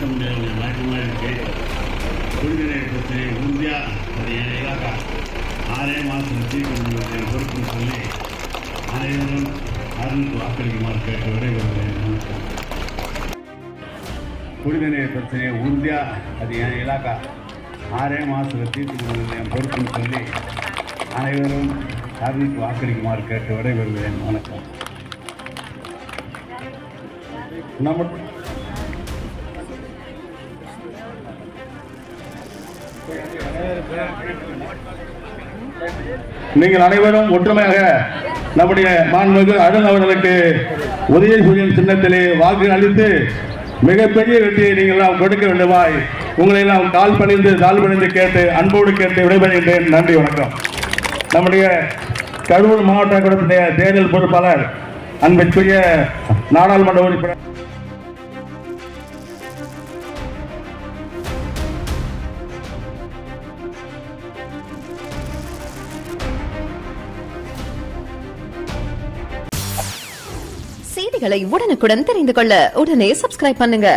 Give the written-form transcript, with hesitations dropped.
பேச முடியாது, மாற்றி இருக்கு. குடிநீர் பிரச்சனை உறுதியாக அது என் இலாக்கா 6 மாதம் தீர்க்க என் பொறுப்புன்னு சொல்லி அனைவரும் அருளுக்கு வாக்களிக்குமாறு கேட்டு விடைபெறுகிறேன். குடிநீர் பிரச்சனையை உறுதியாக அது என் இலாக்கா 6 மாதத்தில் தீர்த்து என் பொறுப்புன்னு சொல்லி அனைவரும் அருளுக்கு வாக்களிக்குமாறு கேட்டு விடைபெறுகிறேன். வணக்கம். நீங்கள் அனைவரும் ஒற்றுமையாக நம்முடைய மாண்புமிகு அருண் அவர்களுக்கு உதயசூரியன் சின்னத்திலே வாக்கு அளித்து மிகப்பெரிய வெற்றியை நீங்கள் எல்லாம் கொடுக்க வேண்டுமாய் உங்களை எல்லாம் தாழ் பணிந்து கேட்டு அன்போடு கேட்டு விடைபெறுகின்றேன். நன்றி, வணக்கம். நம்முடைய கரூர் மாவட்ட கழகத்துடைய தேர்தல் பொறுப்பாளர் அன்பிற்குரிய நாடாளுமன்ற உறுப்பினர் செய்திகளை உடனுக்குடன் தெரிந்து கொள்ள உடனே சப்ஸ்கிரைப் பண்ணுங்க.